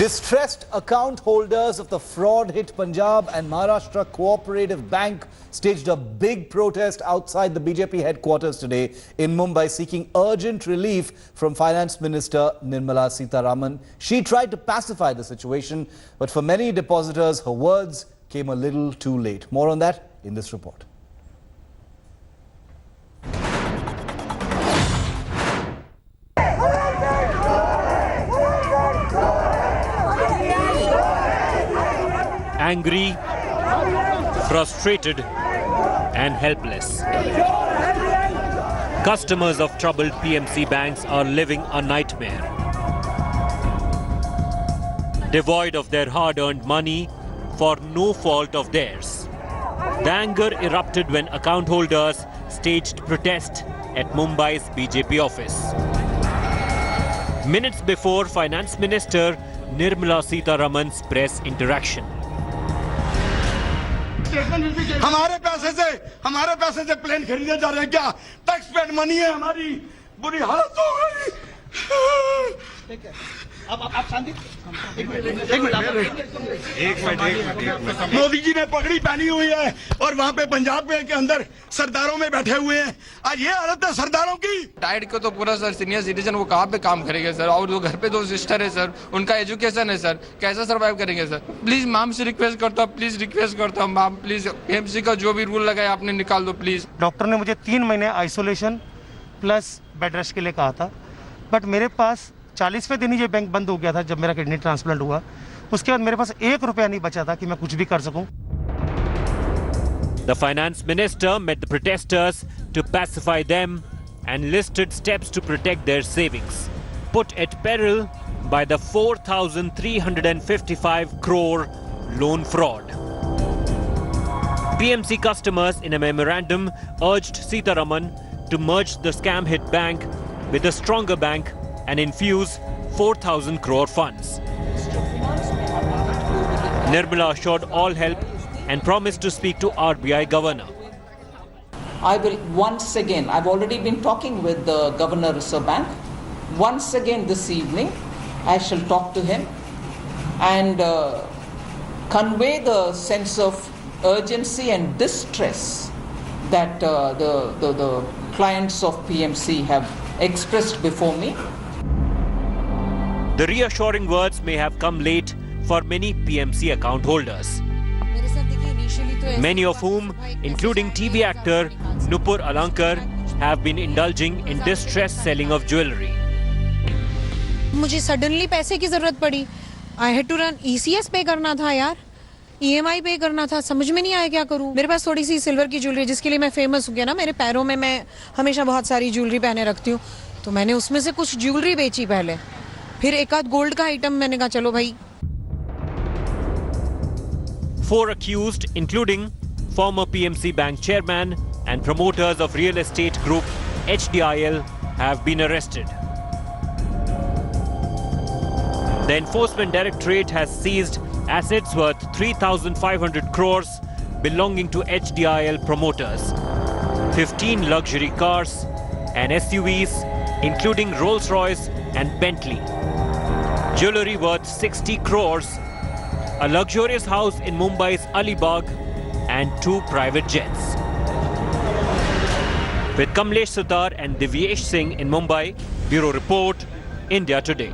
Distressed account holders of the fraud-hit Punjab and Maharashtra Cooperative Bank staged a big protest outside the BJP headquarters today in Mumbai, seeking urgent relief from Finance Minister Nirmala Sitharaman. She tried to pacify the situation, but for many depositors, her words came a little too late. More on that in this report. Angry, frustrated and helpless. Customers of troubled PMC banks are living a nightmare. Devoid of their hard-earned money for no fault of theirs. The anger erupted when account holders staged protest at Mumbai's BJP office. Minutes before Finance Minister Nirmala Sitharaman's press interaction. हमारे पैसे से plane खरीदे जा रहे हैं क्या? Tax paid money है, हमारी बुरी हालत हो गई। आप शांति एक मिनट मोदी जी ने पगड़ी पहनी हुई है और वहाँ पे पंजाब के अंदर सरदारों में बैठे हुए हैं। आज ये हालत है सरदारों की। टाइड को तो पूरा सर सीनियर सिटीजन वो कहाँ पे काम करेंगे सर, और वो घर पे दो सिस्टर है सर, उनका एजुकेशन है सर, कैसे सर्वाइव करेंगे सर? प्लीज मैम से रिक्वेस्ट करता हूँ, प्लीज रिक्वेस्ट करता हूँ मैम, प्लीज पीएमसी का जो भी रूल लगाया आपने निकाल दो प्लीज। डॉक्टर ने मुझे 3 महीने आइसोलेशन प्लस बेड रेस्ट के लिए कहा था, बट मेरे पास 40वें दिन ही ये बैंक बंद हो गया था जब मेरा किडनी ट्रांसप्लांट हुआ। उसके बाद मेरे पास 1 रुपया नहीं बचा था कि मैं कुछ भी कर सकूं। The finance minister met the protesters to pacify them and listed steps to protect their savings, put at peril by the 4,355 crore loan fraud. PMC customers in a memorandum urged Sitharaman to merge the scam-hit bank with a stronger bank and infuse 4,000 crore funds. Nirmala assured all help and promised to speak to RBI governor. I will once again, I've already been talking with the Governor Reserve Bank. Once again this evening, I shall talk to him and convey the sense of urgency and distress that the clients of PMC have expressed before me. The reassuring words may have come late for many PMC account holders, many of whom, including TV actor Nupur Alankar, have been indulging in distressed selling of jewellery. मुझे suddenly पैसे की जरूरत पड़ी। I had to run ECS पे करना था यार, EMI पे करना था, समझ में नहीं आया क्या करूं। मेरे पास थोड़ी सी सिल्वर की ज्वेलरी जिसके लिए मैं फेमस हो गया ना, मेरे पैरों में मैं हमेशा बहुत सारी ज्वेलरी पहने रखती हूँ, तो मैंने उसमें से कुछ ज्वेलरी बेची पहले, फिर एक आध गोल्ड का आइटम मैंने कहा चलो भाई। 4 accused, including former PMC bank chairman and promoters of real estate group HDIL, have been arrested. The Enforcement Directorate has seized assets worth 3,500 crores belonging to HDIL promoters, 15 luxury cars and SUVs, including Rolls-Royce and Bentley, jewellery worth 60 crores, a luxurious house in Mumbai's Alibag, and 2 private jets. With Kamlesh Sutar and Divyesh Singh in Mumbai, Bureau Report, India Today.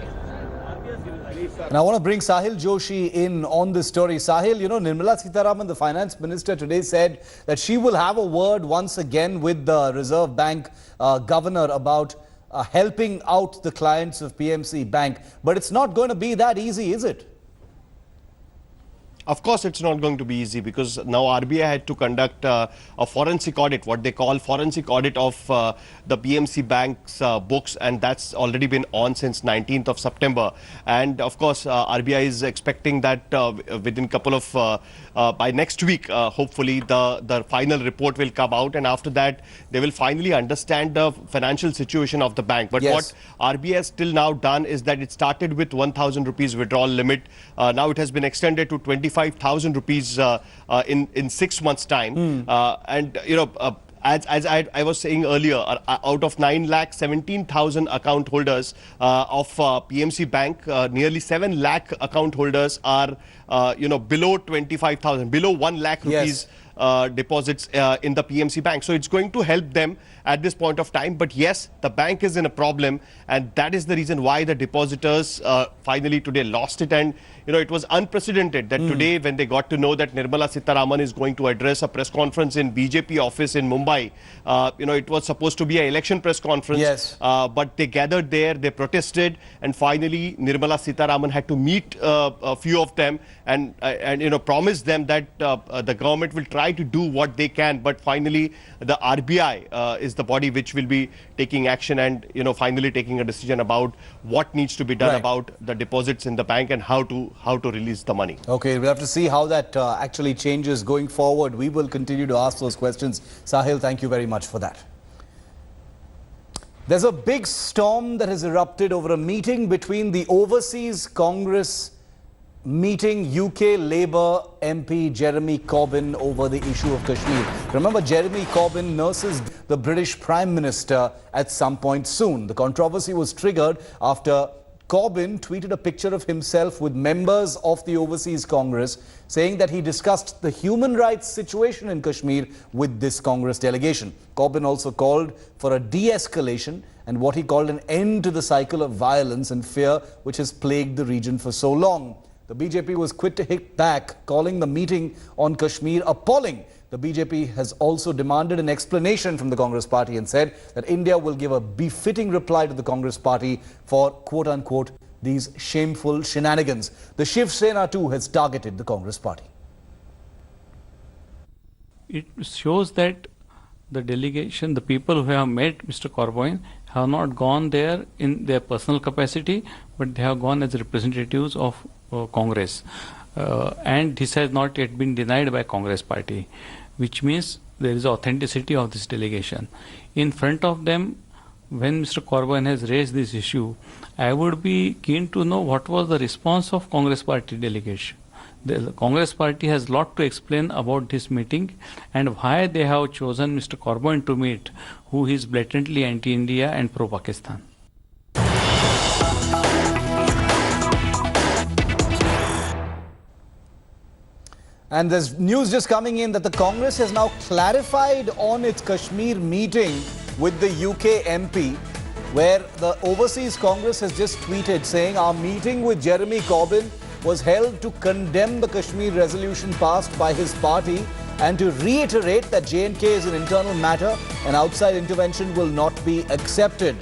And I want to bring Sahil Joshi in on this story. Sahil, you know, Nirmala Sitharaman, the finance minister, today said that she will have a word once again with the Reserve Bank governor about helping out the clients of PMC Bank. But it's not going to be that easy, is it? Of course, it's not going to be easy because now RBI had to conduct a forensic audit, what they call forensic audit of the PMC Bank's books, and that's already been on since 19th of September. And of course, RBI is expecting that within a couple of, by next week, hopefully the final report will come out, and after that, they will finally understand the financial situation of the bank. But yes, what RBI has till now done is that it started with 1,000 rupees withdrawal limit. Now it has been extended to 25,000 rupees in 6 months' time. And, you know, as I was saying earlier, out of 9,17,000 account holders of PMC Bank, nearly 7 lakh account holders are, below 25,000, below 1 lakh rupees. Deposits in the PMC Bank. So it's going to help them at this point of time. But yes, the bank is in a problem, and that is the reason why the depositors finally today lost it. And it was unprecedented that today, when they got to know that Nirmala Sitharaman is going to address a press conference in BJP office in Mumbai, it was supposed to be an election press conference. Yes. But they gathered there, they protested, and finally Nirmala Sitharaman had to meet a few of them and promise them that the government will try to do what they can. But finally, the RBI is the body which will be taking action and finally taking a decision about what needs to be done about the deposits in the bank and how to release the money. Okay, we'll have to see how that actually changes going forward. We will continue to ask those questions. Sahil, thank you very much for that. There's a big storm that has erupted over a meeting between the Overseas Congress meeting UK Labour MP Jeremy Corbyn over the issue of Kashmir. Remember, Jeremy Corbyn nurses the British Prime Minister at some point soon. The controversy was triggered after Corbyn tweeted a picture of himself with members of the Overseas Congress, saying that he discussed the human rights situation in Kashmir with this Congress delegation. Corbyn also called for a de-escalation and what he called an end to the cycle of violence and fear which has plagued the region for so long. The BJP was quick to hit back, calling the meeting on Kashmir appalling. The BJP has also demanded an explanation from the Congress party and said that India will give a befitting reply to the Congress party for, quote-unquote, these shameful shenanigans. The Shiv Sena too has targeted the Congress party. It shows that the delegation, the people who have met Mr. Corbyn, have not gone there in their personal capacity, but they have gone as representatives of Congress. And this has not yet been denied by Congress party, which means there is authenticity of this delegation. In front of them, when Mr. Corbyn has raised this issue, I would be keen to know what was the response of Congress party delegation. The Congress party has a lot to explain about this meeting and why they have chosen Mr. Corbyn to meet, who is blatantly anti-India and pro-Pakistan. And there's news just coming in that the Congress has now clarified on its Kashmir meeting with the UK MP, where the Overseas Congress has just tweeted saying our meeting with Jeremy Corbyn was held to condemn the Kashmir resolution passed by his party and to reiterate that J&K is an internal matter and outside intervention will not be accepted.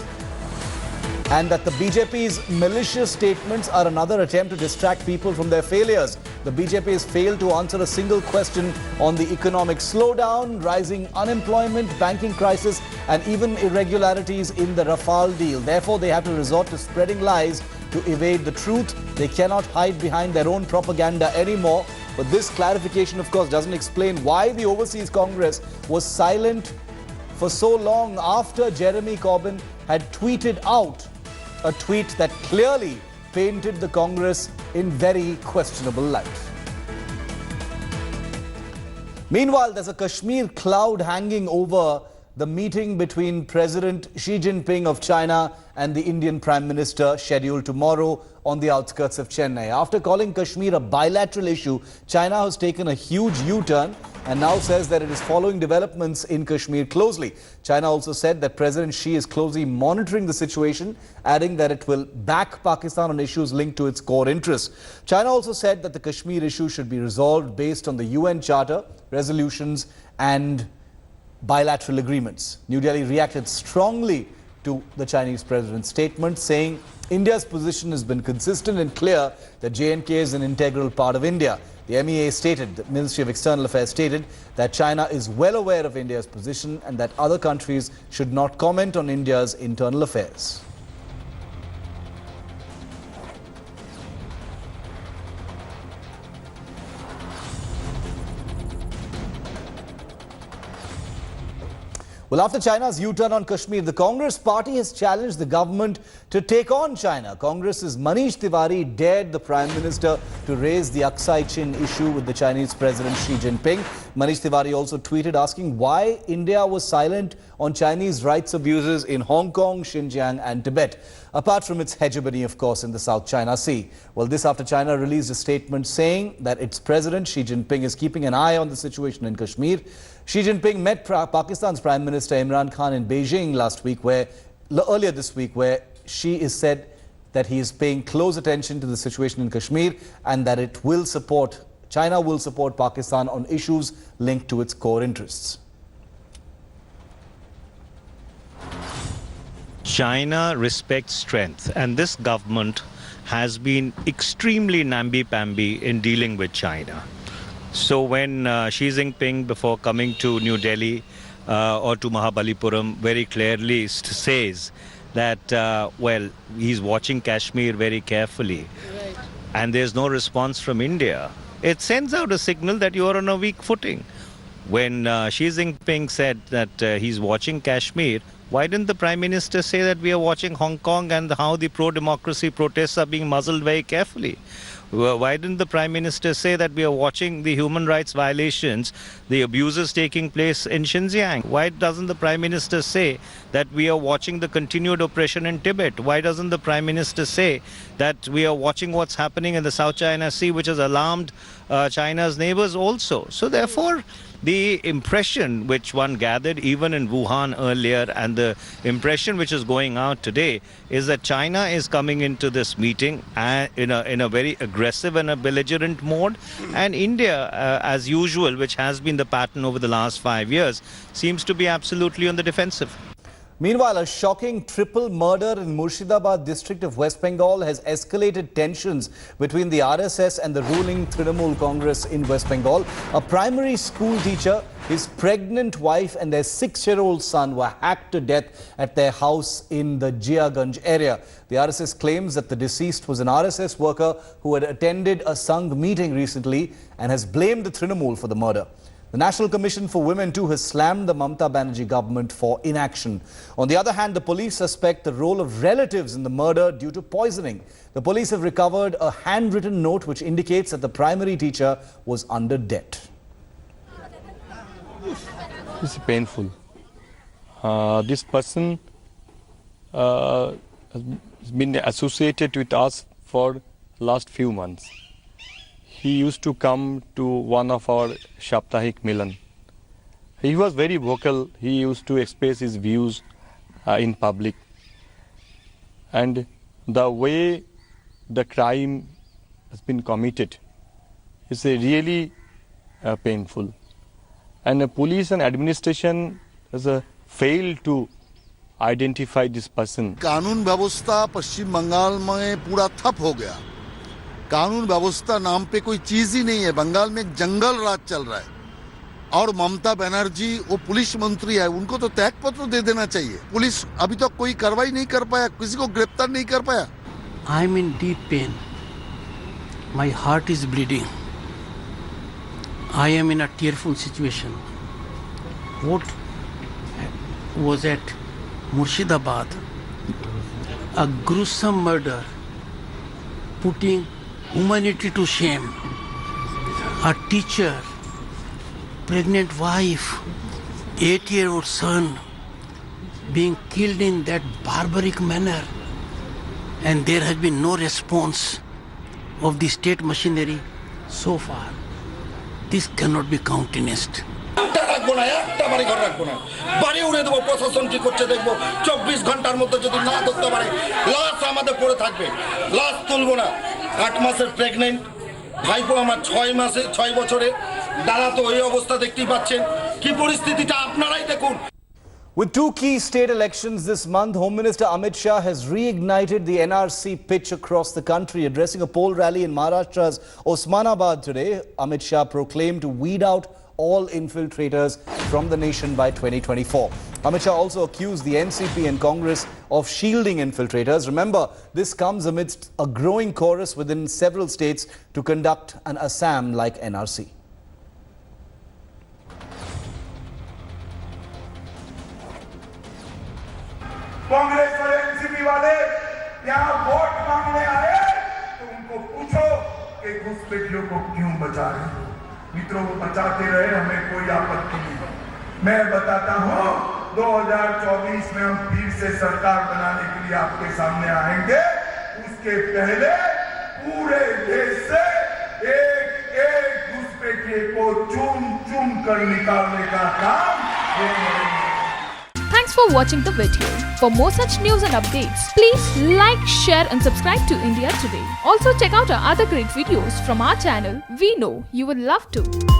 And that the BJP's malicious statements are another attempt to distract people from their failures. The BJP has failed to answer a single question on the economic slowdown, rising unemployment, banking crisis, and even irregularities in the Rafale deal. Therefore, they have to resort to spreading lies to evade the truth. They cannot hide behind their own propaganda anymore. But this clarification, of course, doesn't explain why the Overseas Congress was silent for so long after Jeremy Corbyn had tweeted out a tweet that clearly painted the Congress in very questionable light. Meanwhile, there's a Kashmir cloud hanging over the meeting between President Xi Jinping of China and the Indian Prime Minister scheduled tomorrow on the outskirts of Chennai. After calling Kashmir a bilateral issue, China has taken a huge U-turn and now says that it is following developments in Kashmir closely. China also said that President Xi is closely monitoring the situation, adding that it will back Pakistan on issues linked to its core interests. China also said that the Kashmir issue should be resolved based on the UN Charter, resolutions and bilateral agreements. New Delhi reacted strongly to the Chinese president's statement, saying India's position has been consistent and clear that J&K is an integral part of India. The MEA stated, the Ministry of External Affairs stated, that China is well aware of India's position and that other countries should not comment on India's internal affairs. Well, after China's U-turn on Kashmir, the Congress party has challenged the government to take on China. Congress's Manish Tewari dared the Prime Minister to raise the Aksai Chin issue with the Chinese President Xi Jinping. Manish Tewari also tweeted asking why India was silent on Chinese rights abuses in Hong Kong, Xinjiang and Tibet, apart from its hegemony, of course, in the South China Sea. Well, this after China released a statement saying that its President Xi Jinping is keeping an eye on the situation in Kashmir. Xi Jinping met Pakistan's Prime Minister Imran Khan in Beijing earlier this week, where Xi is said that he is paying close attention to the situation in Kashmir and that China will support Pakistan on issues linked to its core interests. China respects strength, and this government has been extremely namby-pamby in dealing with China. So when Xi Jinping, before coming to New Delhi or to Mahabalipuram, very clearly says that, well, he's watching Kashmir very carefully, and there's no response from India, it sends out a signal that you are on a weak footing. When Xi Jinping said that he's watching Kashmir, why didn't the Prime Minister say that we are watching Hong Kong and how the pro-democracy protests are being muzzled very carefully? Why didn't the Prime Minister say that we are watching the human rights violations, the abuses taking place in Xinjiang? Why doesn't the Prime Minister say that we are watching the continued oppression in Tibet? Why doesn't the Prime Minister say that we are watching what's happening in the South China Sea, which has alarmed China's neighbors also? So therefore, the impression which one gathered even in Wuhan earlier and the impression which is going out today is that China is coming into this meeting in a very aggressive and a belligerent mode, and India, as usual, which has been the pattern over the last 5 years, seems to be absolutely on the defensive. Meanwhile, a shocking triple murder in Murshidabad district of West Bengal has escalated tensions between the RSS and the ruling Trinamool Congress in West Bengal. A primary school teacher, his pregnant wife and their 6-year-old son were hacked to death at their house in the Jiaganj area. The RSS claims that the deceased was an RSS worker who had attended a Sangh meeting recently and has blamed the Trinamool for the murder. The National Commission for Women too has slammed the Mamata Banerjee government for inaction. On the other hand, the police suspect the role of relatives in the murder due to poisoning. The police have recovered a handwritten note which indicates that the primary teacher was under debt. It's painful. This person has been associated with us for last few months. He used to come to one of our Saptahik Milan. He was very vocal. He used to express his views in public. And the way the crime has been committed is really painful. And the police and administration has failed to identify this person. कानून व्यवस्था पश्चिम बंगाल में पूरा ठप हो गया. कानून व्यवस्था नाम पे कोई चीज ही नहीं है. बंगाल में एक जंगल राज चल रहा है और ममता बनर्जी वो पुलिस मंत्री है, उनको तो त्यागपत्र दे देना चाहिए. पुलिस अभी तक कोई कार्रवाई नहीं कर पाया, किसी को गिरफ्तार नहीं कर पाया. I am in deep pain. My heart is bleeding. I am in a tearful situation. What was at Murshidabad, a gruesome murder, putting humanity to shame. A teacher, pregnant wife, 8-year-old son being killed in that barbaric manner, and there has been no response of the state machinery so far. This cannot be countenanced. বাড়ি উড়ে দেবো, প্রশাসন কি করছে দেখবো. 24 ঘন্টার মধ্যে যদি না ধরতে পারে লাশ আমাদের পড়ে থাকবে, লাশ তুলবো না. 8 মাসের প্রেগনেন্ট ভাইপো আমার 6 বছরে, দাদা তো ওই অবস্থা দেখতেই পাচ্ছেন. কি পরিস্থিতিটা আপনারাই দেখুন. With two key state elections this month, Home Minister Amit Shah has reignited the NRC pitch across the country. Addressing a poll rally in Maharashtra's Osmanabad today, Amit Shah proclaimed to weed out all infiltrators from the nation by 2024. Amit Shah also accused the NCP and Congress of shielding infiltrators. Remember, this comes amidst a growing chorus within several states to conduct an Assam-like NRC. के घुसपैठियों को क्यों बचा रहे हो? मित्रों को बचाते रहे, हमें कोई आपत्ति नहीं। मैं बताता हूँ 2024 में हम फिर से सरकार बनाने के लिए आपके सामने आएंगे। उसके पहले पूरे देश से एक एक घुसपैठिए को चुन चुन कर निकालने का काम होगा। Thanks for watching the video. For more such news and updates, please like, share and subscribe to India Today. Also check out our other great videos from our channel. We know you will love to.